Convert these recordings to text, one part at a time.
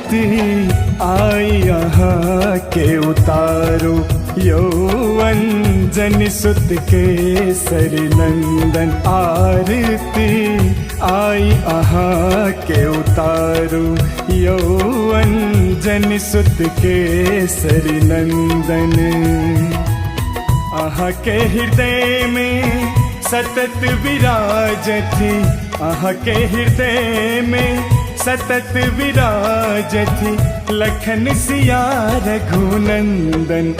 आरती आई यहाँ के उतारो, यौवन जन सुत केसरी नंदन। आरती आई यहाँ के उतारो, यौवन जन सुत केसरी नंदन। आहा के हृदय में सतत विराजती, आहा के हृदय में सतत विराजती, लखन सिया रघुनंदन।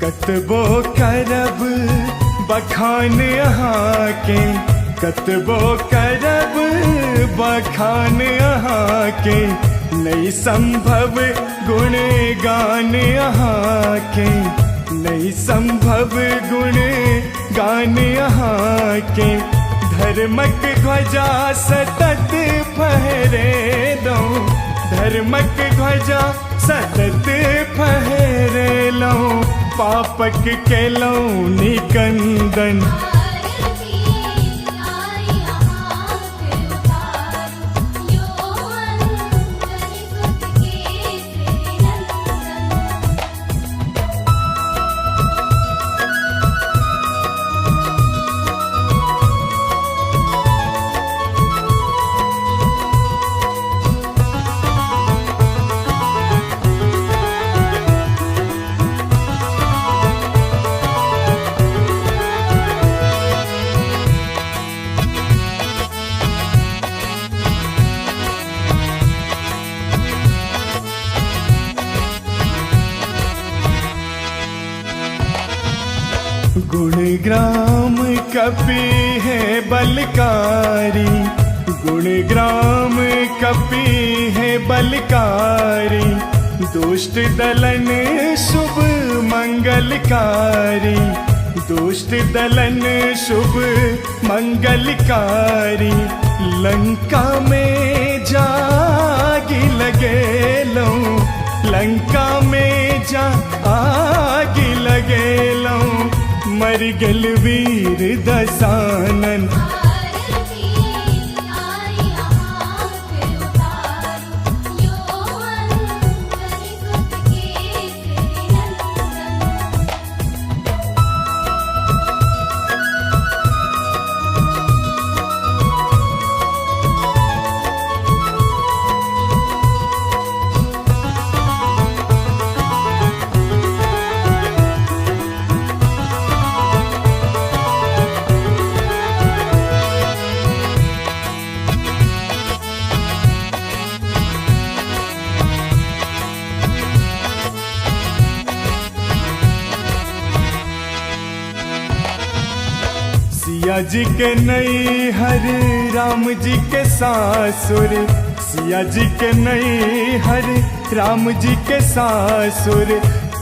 कतबो करब बखान यहाँ के, कतबो करब बखान यहाँ के, नहीं संभव गुण गान यहाँ के, नहीं संभव गुण गान यहाँ के। धर्मक ध्वजा सतत फहरे दो, धर्मक ध्वजा सतत फहरे लो, पापक के लो निकंदन। गुणग्राम कपि है बलकारी, गुणग्राम कपि है बलकारी, दुष्ट दलन शुभ मंगलकारी, दुष्ट दलन शुभ मंगलकारी। लंका में जागी लगे लो, लंका में जा आगी लगे लो, मर गल वीर दसानन। सिया जी के नई हर राम जी के सासुर, सिया जी के नई हर राम जी के सासुर,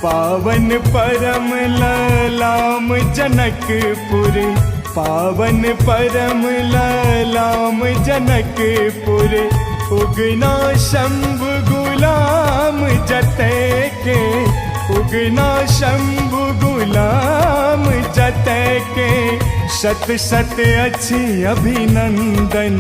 पावन परम ललाम जनकपुर, पावन परम ललाम जनकपुर। उगना शंभु गुलाम जते के, उगना शंभु गुलाम जते के, शत शत अच्छी अभिनंदन।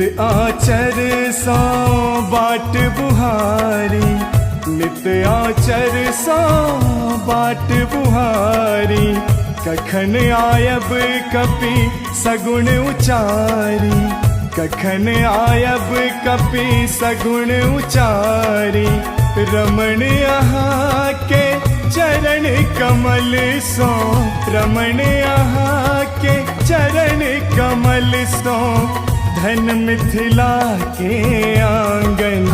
नित आचर सो बाट बुहारी, नित आचर सो बाट बुहारी। कखन आयब कपि सगुण उचारी, कखन आयब कपि सगुण उचारी। रमण अहाँ के चरण कमल सो, रमण अहाँ के चरण कमल सो। धन मिथिला के आंगन